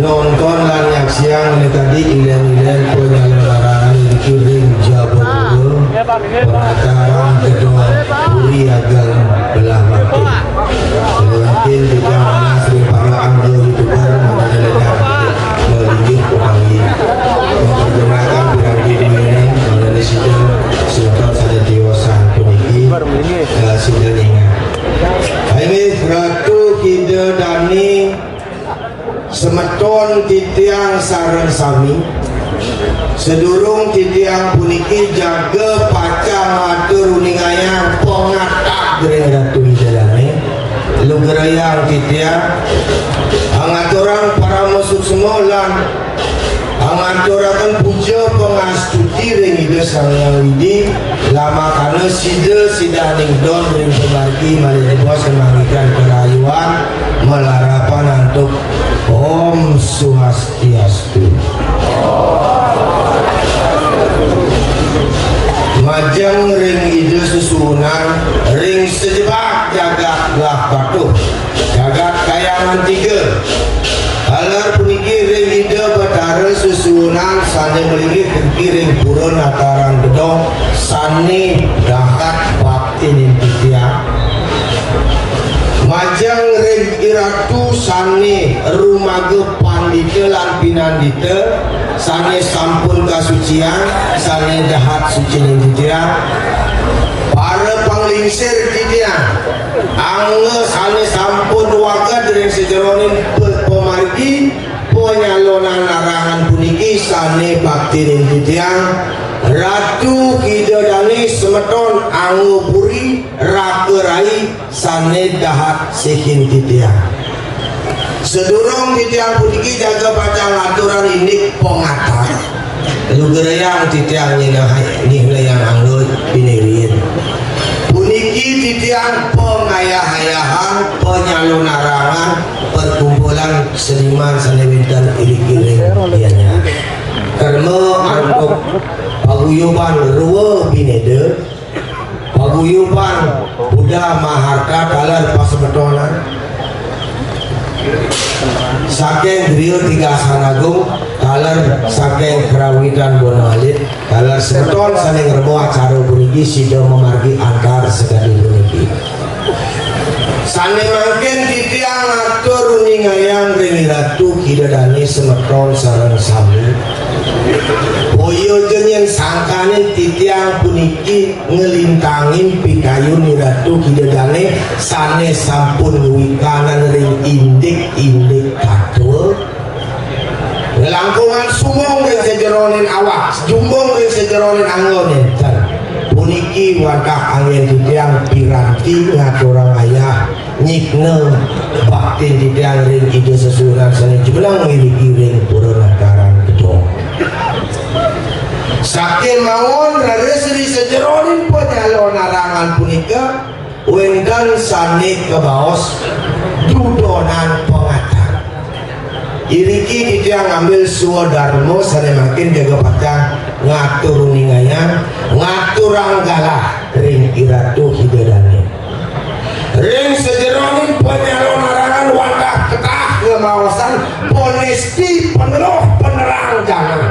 nonton lan nyaksian ini tadi ilen-ilen penyelenggaraan dikirim Jabodetabek penataran kedua Puri Ageng belah mati. Mungkin tidak mana sering para anggota youtuber mengenai melihat kepanggil memperkenalkan piramidi ini mengenai sidang sultan sada dewasa peniki sidang ingat. Ini Ratu Kida Dani semeton titiang sareng sami sedurung titiang puniki jaga pacang atur uningayang pengatak gereng Ratu Kida Dani lu gerayang titiang angaturan para masuk semua lan anganturakan puja pengastuti ring ide sang yang widi lama karena sida ning don ring pembarki malih bos menangikan kerayuan melarapan untuk Om Swastiastu. Majang ring ide susunan ring sejebak jagat lah batuh jagat kayangan tiga halar puniki ring ide betara susunan sane melingit ring purun ataran gedong sane dahat baktin intitia majang ring iratu sane rumaga pandita lan pinandita sane sampun kasucian sane dahat suci intitia para panglingsir titia angge sane sampun waga ring sejeronin pemargi penyalonan larangan puniki sane bakti ring titiang Ratu Kida Dani semeton anggo puri rakerai sane dahat sikin titiang sedurung titiang puniki jaga pacang aturan indik pengatar lu gerayang titiang nyinahayang anggo pinirin puniki titiang pengayah-ayahan penyalonarangan perkumpulan seniman sanewintan ilik-ilik ianya karena untuk paguyuban ruwa binede paguyuban Buddha Maharta kalar pasbetonan saking griyo tiga sanagung kalar saking kerawitan Bonalit kalar sebeton saling rebo acara puniki sida memargi antar sekali puniki sane mangken titiang atur ningayang ring Ratu Kida Dani semeton sareng sami boyo jeung yang sangkane titiang puniki ngelintangin pikayun Ratu Kida Dani sane sampun wikanan ring indik katul ngelangkungan sumong ring sejeronin awak jumbong ring sejeronin anggonin puniki wadah angin titiang piranti ngaturang ayah nyikne bakti titiang ring ide sesuran sani jumlah ngiliki ring purun ataran gedong saking mawon resri sejeronin penyalon narangan punika wendan sani kebaos dudonan pengatar iriki titiang ambil suwa darmo sani makin jaga pacang ngatur ningayan ngaturang galah ring Ratu Kida Dani ring sejeronin penyalon narangan wadah ketah kemawasan ponesti peneluh penerang jangan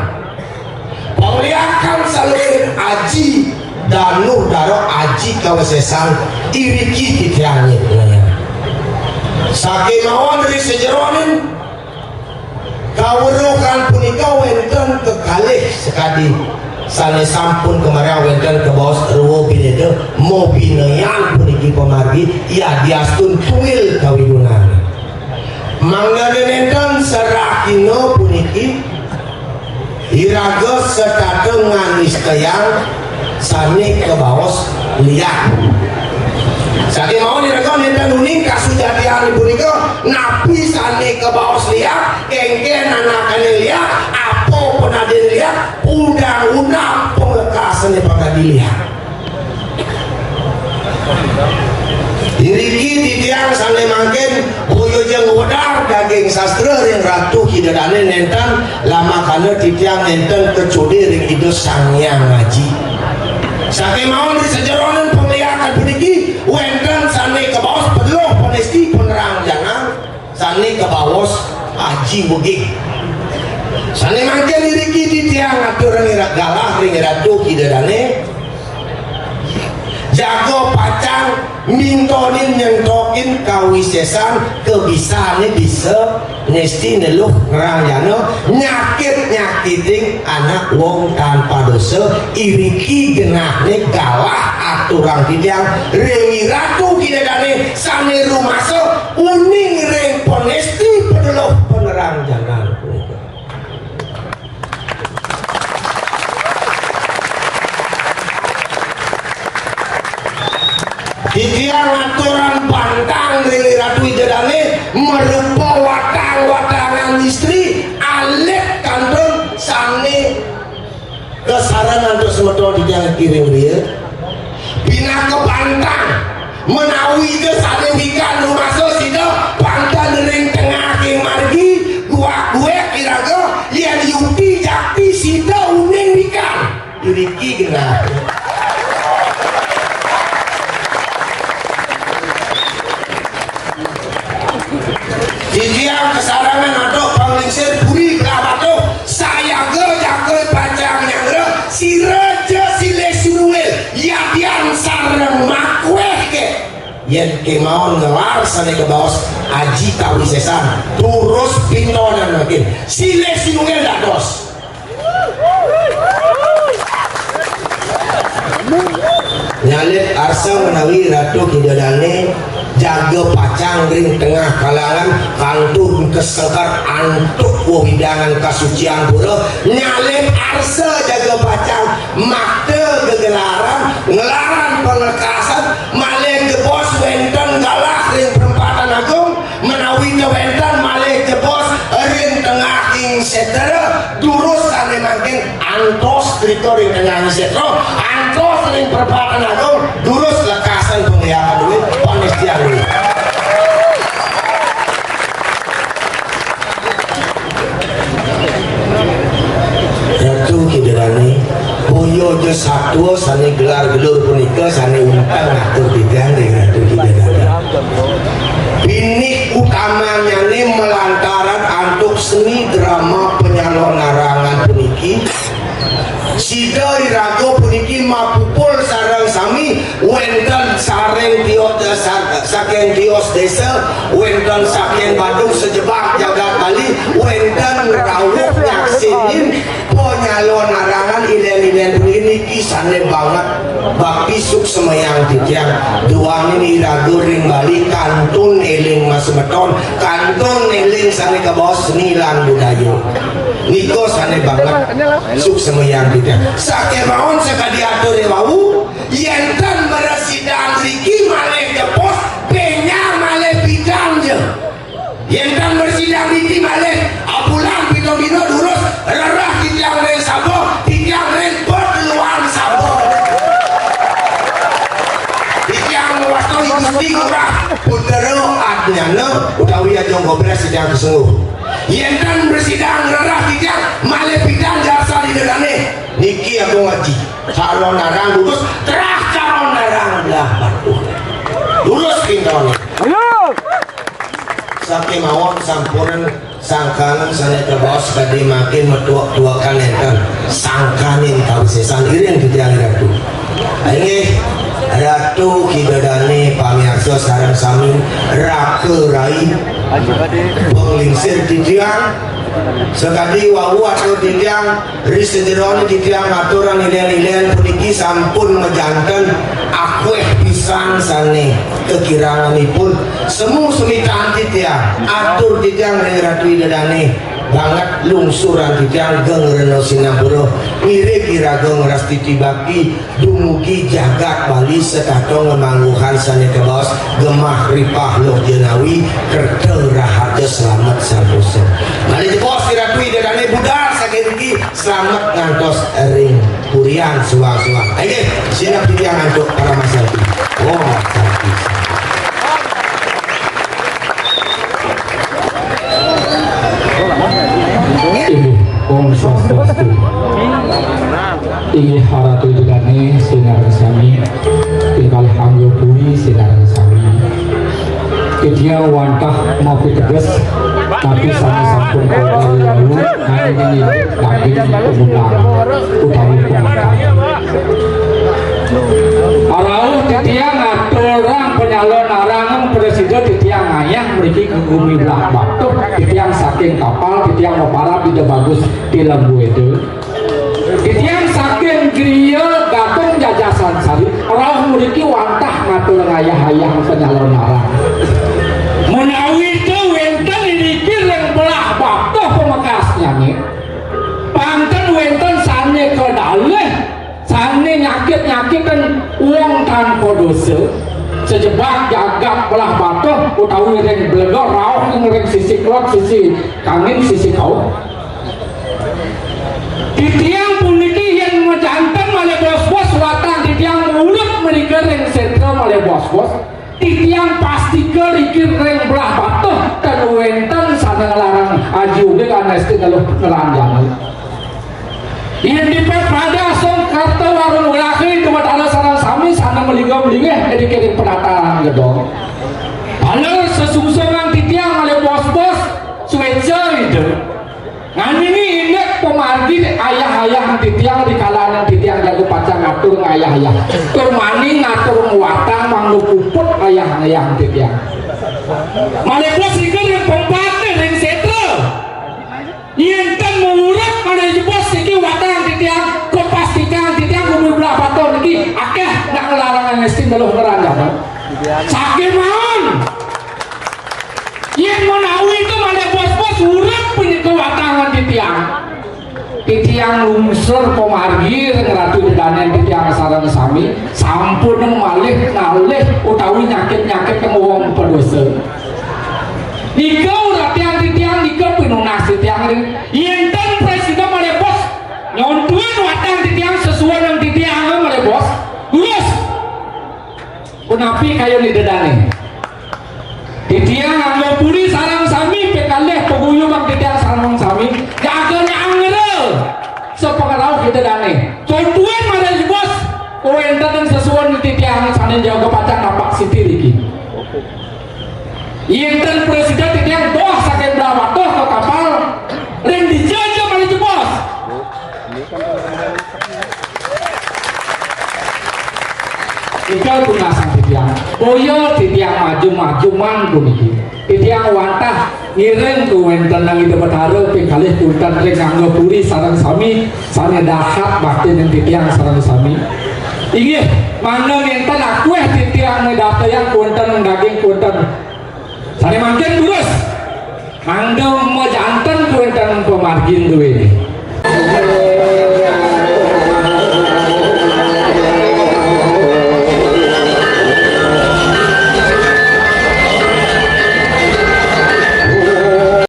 pengliakan salurin aji danuh daro aji kawasesan iriki titiangnya saking mawon ring sejeronin kawurukan punika wenten kekalih sekali sane sampun kemarin wenten ke bawah ruwo binede mau binayan puniki pemargi ya diastun tuil kawidunan manggane nenten serakino puniki iraga setade nganis tayang sane ke bawah liat saking mau diraga nenten uning kasujatian punika nabi sane ke bawah liat kengken anakane liat apa pernah dilihat undang-undang pengekasan yang pernah dilihat diriki titiang sane mangken boyo jeung wedar daging sastra ring Ratu Kida Dani nenten lama kana titiang nenten kecudi ring ide sangyang ngaji saking mawon di sejeronan pemeliharaan puniki wenten sane ke bawah penuh penesti penerang jangan sane ke bawah aji buging sane mangke diriki di tiang atur ngira galah ngira tuki dadane jago pacang mintonin nyentokin kawisesan kebisaannya bisa nesti neluh ngerayano nyakit-nyakiting anak wong tanpa dosa iriki genahnya galah aturan tidiang rengi ratu kidadane sane rumasa uning reng ponesti pedeloh penerang jalan Didiang aturan bantang dari Ratu Idadane merupa watang-watangan istri alit kantong sange kesaran untuk semeton didiang kirim dia bina ke bantang menawi ke sange wikan rumah sosido bantang dari tengah ke margi gua gue kiraga yang yuti jakti sida uning wikan diriki genah Didiang kesarangan atau panglingsir buri berabatuh saya jaga pacang nyangre si reja si lesunuel yadian sarang makweh ke yen kemauan ngelar sana ke bawah aji kawisesan terus pintonan makin si lesunuel dados nyalit arsa menawi Ratu Kidadane jaga pacang ring tengah kalangan kantur kesengkar antuk wawidangan kasucian pura nyalin arsa jaga pacang makte gegelaran ngelaran pengerkasan malih jebos wenten galah ring perempatan agung menawi ke wenten malih jebos ring tengah ing setera durus sane mangking antos trito ring tengah ing setera antos ring perempatan agung durus lekasan penglihakan duit panestian duit Ratu Kidadane boyo je satu sane gelar gelur punika sane umpang ngatur bidang dengan Ratu Kidadane binik utamanya ini melantaran antuk seni drama penyalon narangan puniki sida irago puniki mapupul sarang sami wenten sareng tios saking tios desa wenten saking Badung sejebak jagat Bali wenten rawuh nyaksinin penyalon narangan ilen-ilen puniki kisane banget bakti suk semayang titiang duang ini irago ring Bali kantun eling mas beton kantun eling sane ke bawah seni lan budaya niko sane banget suk semayang titiang sake maun sekali atur wau yenten meresidang riki malih jepos penya malih bidang je yenten bersidang riki malih apulang bino-bino durus rerah titiang ren sabo titiang ren berluan sabo titiang wasto gusti ngurah putero adnyana utawi ajong gobres sedang kesungguh yenten bersidang rerah titiang malih bidang jasa di dedane niki aku ngaji calon narang lurus terah calon narang belah batu lurus pintone sampai mawon sampuran sangkanan sana ke bawah sekali makin metuak-tuakan enten sangkanin kawisesan iring titiang Ratu ini Ratu Kidadane pamirsa sareng sami rake rai penglingsir titiang sekali wau atau titiang risejeron titiang aturan ilen-ilen puniki sampun mejanten akueh pisan sane kekiranganipun semu semitan titiang atur titiang ring Ratu Kidadane banget lungsuran titiang geng reno sinapura mirip kiraga ngeras titi bakti dumugi jagat Bali sekato ngemangguhan sane kebos gemah ripah loh jenawi kertel raharja selamat samposo mari jebos Ratu Kidadane budal saking iki selamat ngantos ring purian suang-suang ayo siap titiang untuk para masyarakat Om Swastiastu. Inggih Ratu Kidadane sinareng sami tingkal hanggo bumi sinareng sami Dia wantah mau tegas tapi sama sampun kawal lalu hari ini daging pengundang utawi pengundang arauh titiang aturang penyalon arangan presiden titiang ayah memiliki kegumi belah batu titiang saking kapal titiang mopara tidak bagus di lembu itu titiang saking griya gatung jajasan sari arauh memiliki wantah ngatur ayah-ayah penyalon arang menawi itu wenten dikir yang belah batu pemekasnya nih panten wenten sane ke daleh sane nyakit-nyakit kan uang tanpa dosa sejebak jagap belah batu utawi reng belegor rauh yang sisi kelot sisi kangin sisi kau di tiang puniki yang menjantan oleh bos-bos watang di tiang mulut menikah reng sentral oleh bos-bos di tiang pasti kerikir reng belah batu dan wenten sana ngelarang aji udah kan nesti ngelanjang yang di pada song kata warung laki tempat ada sarang sami sana melingga-melingga jadi kirim penataran gedong kalau sesungsungan di tiang oleh bos-bos suweca itu ngan ini indek pemargi ayah-ayah di tiang di kalangan di tiang jago pacang ngatur ayah-ayah turmani ngatur muatang manglu puput ayah-ayah di tiang malebos ikut yang pempatnya yang setra yentan mengurat pada jebos iki watang di tiang kepastikan di tiang umur berapa tahun lagi akeh nak ngelarangan nesting dalam neranjang sakit mohon yang menawi itu mana bos-bos urat punya kewatangan di tiang lungsur pemargi ngeratu dedanen di tiang sarang sami sampun malih ngalih utawi nyakit-nyakit ke wong pedosa nikau latihan di tiang nikau pinunas di tiang ring yenten presiden mana bos nyontuan watang di tiang sesuai dengan di tiang mana bos lulus kunapi kayo di dedane di tiang anggo puri sarang sami pekaleh peguyung bang di tiang sarang sami jaganya anggerel sepengarau kita dane contohan mana bos kuenta dan sesuai di tiang sana jaga pacang napak siti lagi yenten presiden di tiang doh sakit berapa doh ke kapal ring dijajah mana bos ikaw tunasan di tiang boyo di tiang maju-majuman puniki di tiang wantah ngiring ku wenten nang ide betaro pingkalih punten ring anggo puri sarang sami sane dahat bakti ning di tiang sarang sami inggih mana ngenten akueh di tiang medata yang punten daging punten sane mangken terus mangdo mo janten punten pemargin duwe